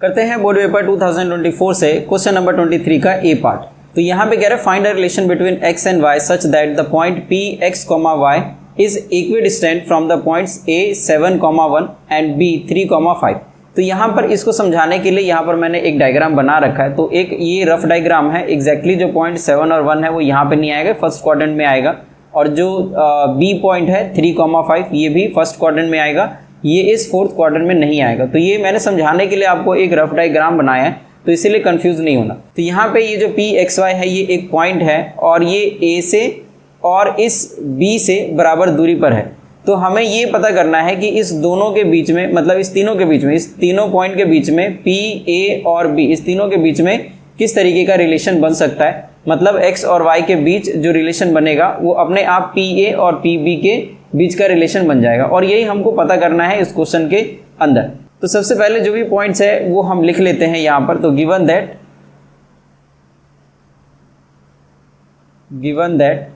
करते हैं board paper 2024 से क्वेश्चन नंबर 23 का ए पार्ट। तो यहाँ पे कह रहे हैं find a relation between x and y such that the point p x, y is equidistant from the points a 7,1 and b 3,5। तो यहाँ पर इसको समझाने के लिए यहाँ पर मैंने एक डायग्राम बना रखा है। तो एक ये रफ डायग्राम है। एग्जैक्टली जो पॉइंट 7 और 1 है वो यहाँ पे नहीं आएगा, फर्स्ट क्वाड्रेंट में आएगा। और जो b पॉइंट है 3,5 ये भी फर्स्ट क्वाड्रेंट में आएगा, ये इस फोर्थ क्वाड्रेंट में नहीं आएगा। तो ये मैंने समझाने के लिए आपको एक रफ डायग्राम बनाया है, तो इसीलिए कंफ्यूज नहीं होना। तो यहाँ पे ये जो पी एक्स वाई है ये एक पॉइंट है और ये ए से और इस बी से बराबर दूरी पर है। तो हमें ये पता करना है कि इस दोनों के बीच में, मतलब इस तीनों के बीच में, इस तीनों पॉइंट के बीच में पी ए और बी, इस तीनों के बीच में किस तरीके का रिलेशन बन सकता है। मतलब एक्स और वाई के बीच जो रिलेशन बनेगा वो अपने आप पी ए और पी बी के बीच का रिलेशन बन जाएगा। और यही हमको पता करना है इस क्वेश्चन के अंदर। तो सबसे पहले जो भी पॉइंट्स है वो हम लिख लेते हैं यहाँ पर। तो गिवन दैट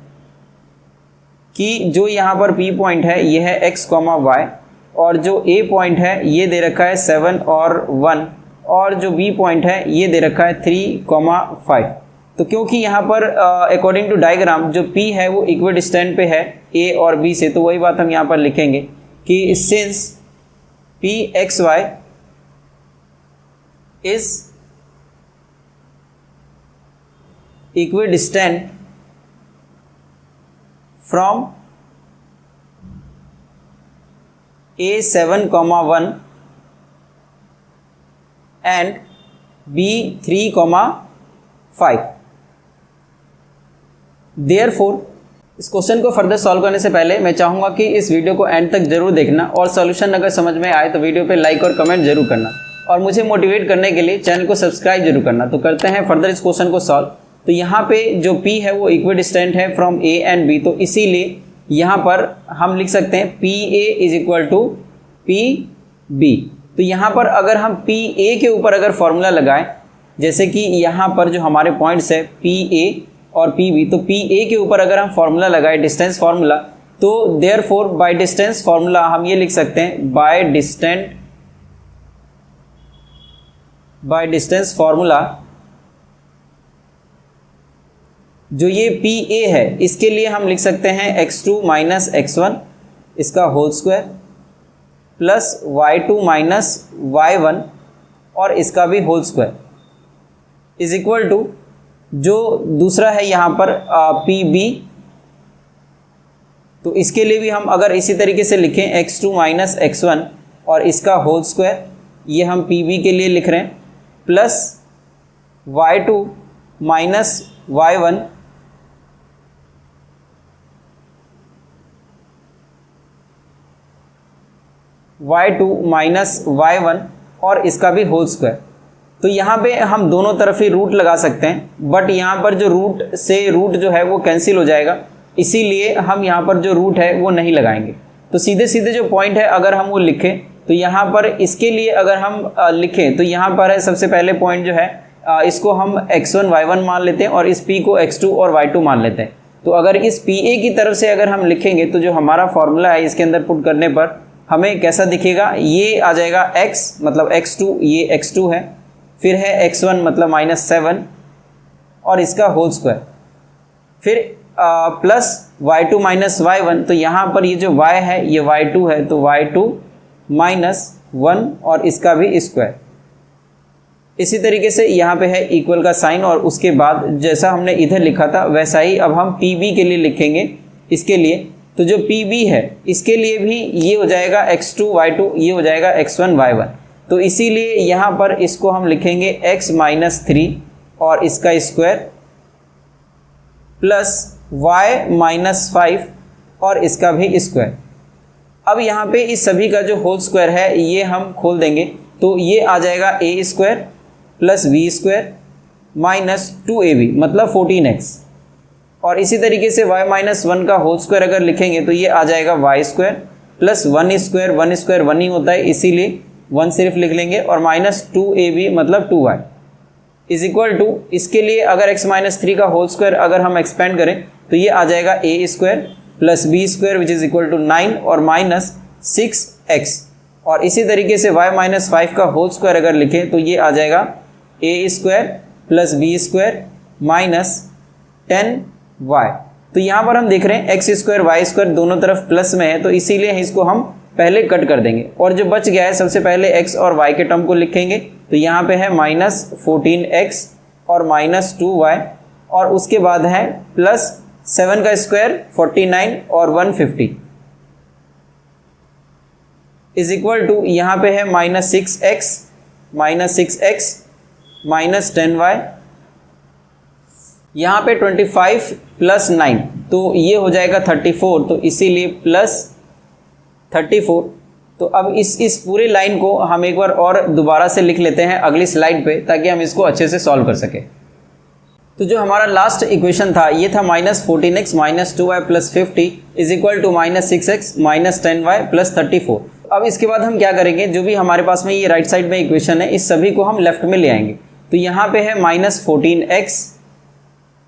कि जो यहाँ पर P पॉइंट है ये है x, y और जो A पॉइंट है ये दे रखा है 7 और 1 और जो B पॉइंट है ये दे रखा है 3,5। तो क्योंकि यहाँ पर अकॉर्डिंग टू डायग्राम जो P है वो इक्विडिस्टेंट पे है A और B से, तो वही बात हम यहाँ पर लिखेंगे कि since P x y is equidistant from A 7,1 and B 3,5। Therefore इस क्वेश्चन को फर्दर सॉल्व करने से पहले मैं चाहूँगा कि इस वीडियो को एंड तक जरूर देखना और सॉल्यूशन अगर समझ में आए तो वीडियो पे लाइक और कमेंट जरूर करना और मुझे मोटिवेट करने के लिए चैनल को सब्सक्राइब जरूर करना। तो करते हैं फर्दर इस क्वेश्चन को सॉल्व। तो यहाँ पे जो P है वो इक्विडिस्टेंट है फ्रॉम A एंड B, तो इसीलिए यहाँ पर हम लिख सकते हैं PA is equal to PB। तो यहाँ पर अगर हम PA के ऊपर अगर फॉर्मूला लगाएं, जैसे कि यहाँ पर जो हमारे पॉइंट्स है PA और PB, तो PA के ऊपर अगर हम फॉर्मूला लगाए डिस्टेंस फार्मूला, तो देयरफॉर बाय डिस्टेंस फार्मूला हम ये लिख सकते हैं बाय डिस्टेंस फार्मूला जो ये PA है इसके लिए हम लिख सकते हैं x2 माइनस x1 इसका whole square plus y2 minus y1 और इसका भी whole square is equal to जो दूसरा है यहाँ पर PB। तो इसके लिए भी हम अगर इसी तरीके से लिखें x2 माइनस x1 और इसका होल स्क्वायर, ये हम PB के लिए लिख रहे हैं, plus y2 minus y1 minus y1 और इसका भी होल स्क्वायर। तो यहाँ पे हम दोनों तरफ ही रूट लगा सकते हैं, बट यहाँ पर जो रूट से रूट जो है वो कैंसिल हो जाएगा, इसीलिए हम यहाँ पर जो रूट है वो नहीं लगाएंगे। तो सीधे सीधे जो पॉइंट है अगर हम वो लिखें तो यहाँ पर इसके लिए अगर हम लिखें तो यहाँ पर है सबसे पहले पॉइंट जो है इसको हम x1 y1 मान लेते हैं और इस p को x2 और y2 मान लेते हैं। तो अगर इस PA की तरफ से अगर हम लिखेंगे तो जो हमारा फॉर्मूला है इसके अंदर पुट करने पर हमें कैसा दिखेगा, ये आ जाएगा x मतलब x2, ये x2 है, फिर है x1 मतलब -7 और इसका होल स्क्वायर, फिर प्लस y2 माइनस y1। तो यहाँ पर ये जो y है ये y2 है, तो y2 माइनस 1 और इसका भी स्क्वायर। इसी तरीके से यहाँ पे है इक्वल का साइन और उसके बाद जैसा हमने इधर लिखा था वैसा ही अब हम PB के लिए लिखेंगे। इसके लिए तो जो PB है इसके लिए भी ये हो जाएगा x2 y2, ये हो जाएगा x1 y1। तो इसीलिए यहाँ पर इसको हम लिखेंगे x माइनस 3 और इसका स्क्वायर प्लस y माइनस 5 और इसका भी स्क्वायर। अब यहाँ पे इस सभी का जो होल स्क्वायर है ये हम खोल देंगे, तो ये आ जाएगा a square plus b square minus 2ab मतलब 14x। और इसी तरीके से y माइनस 1 का होल स्क्वायर अगर लिखेंगे तो ये आ जाएगा y स्क्वायर प्लस 1 स्क्वायर 1 ही होता है, इसीलिए 1 सिर्फ लिख लेंगे और माइनस 2ab मतलब 2y इज इक्वल टू, इसके लिए अगर x माइनस 3 का होल स्क्वायर अगर हम एक्सपेंड करें तो ये आ जाएगा a square plus b square which is equal to 9 और माइनस 6x और इसी तरीके से y माइनस 5 का होल स्क्वायर अगर लिखें तो ये आ जाएगा a square plus b square minus 10y। तो यहाँ पर हम देख रहे हैं x स्क्वायर वाई स्क्वायर दोनों तरफ प्लस में है, तो इसीलिए इसको हम पहले कट कर देंगे और जो बच गया है सबसे पहले x और y के टर्म को लिखेंगे। तो यहाँ पे है माइनस 14x और माइनस 2y और उसके बाद है प्लस 7 का स्क्वायर 49 और 150 इज इक्वल टू यहाँ पे है माइनस 6x माइनस 10y, यहाँ पे 25 प्लस 9 तो ये हो जाएगा 34, तो इसीलिए प्लस 34। तो अब इस पूरे लाइन को हम एक बार और दोबारा से लिख लेते हैं अगली स्लाइड पे, ताकि हम इसको अच्छे से सॉल्व कर सकें। तो जो हमारा लास्ट इक्वेशन था ये था minus 14x minus 2y plus 50 is equal to minus 6x minus 10y plus 34। अब इसके बाद हम क्या करेंगे, जो भी हमारे पास में ये राइट साइड में इक्वेशन है इस सभी को हम लेफ्ट में ले आएंगे। तो यहाँ पे है माइनस 14x,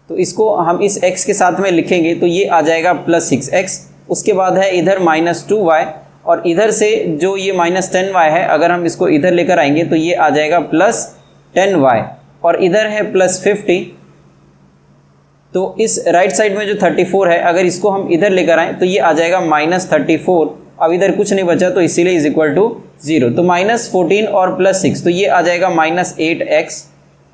तो इसको हम इस x के साथ में लिखेंगे तो ये आ जाएगा प्लस 6x। उसके बाद है इधर माइनस 2y और इधर से जो ये माइनस 10y है अगर हम इसको इधर लेकर आएंगे तो ये आ जाएगा प्लस 10y और इधर है प्लस 50। तो इस राइट साइड में जो 34 है अगर इसको हम इधर लेकर आएँ तो ये आ जाएगा माइनस 34। अब इधर कुछ नहीं बचा तो इसीलिए इज इक्वल टू 0। तो माइनस 14 और प्लस 6 तो ये आ जाएगा माइनस 8x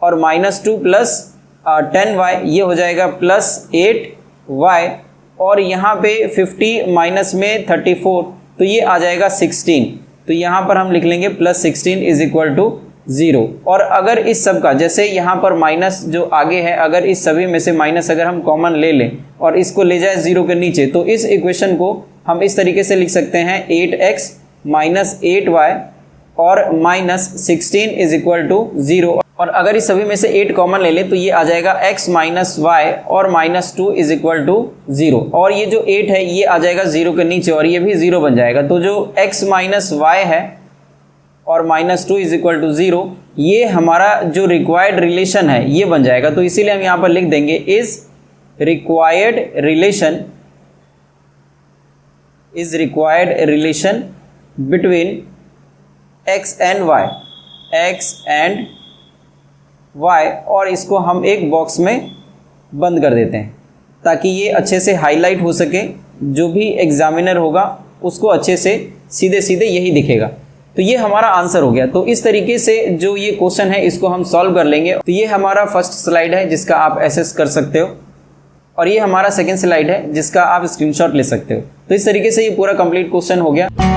और माइनस 2 प्लस 10y ये हो जाएगा प्लस 8y और यहाँ पे 50 माइनस में 34 तो ये आ जाएगा 16। तो यहाँ पर हम लिख लेंगे प्लस 16 इज इक्वल टू 0। और अगर इस सब का जैसे यहाँ पर माइनस जो आगे है अगर इस सभी में से माइनस अगर हम कॉमन ले लें और इसको ले जाए 0 के नीचे तो इस इक्वेशन को हम इस तरीके से लिख सकते हैं 8x माइनस 8y और माइनस 16 इज इक्वल टू 0। और अगर इस सभी में से 8 कॉमन ले लें तो ये आ जाएगा x माइनस y और माइनस 2 इज इक्वल टू 0 और ये जो 8 है ये आ जाएगा 0 के नीचे और ये भी 0 बन जाएगा। तो जो x माइनस y है और माइनस 2 इज इक्वल टू 0 ये हमारा जो रिक्वायर्ड रिलेशन है ये बन जाएगा। तो इसीलिए हम यहाँ पर लिख देंगे is required relation between x and y और इसको हम एक बॉक्स में बंद कर देते हैं ताकि ये अच्छे से हाईलाइट हो सके, जो भी एग्जामिनर होगा उसको अच्छे से सीधे सीधे यही दिखेगा। तो ये हमारा आंसर हो गया। तो इस तरीके से जो ये क्वेश्चन है इसको हम सॉल्व कर लेंगे। तो ये हमारा फर्स्ट स्लाइड है जिसका आप एसेस कर सकते हो और ये हमारा सेकेंड स्लाइड है जिसका आप स्क्रीनशॉट ले सकते हो। तो इस तरीके से ये पूरा कंप्लीट क्वेश्चन हो गया।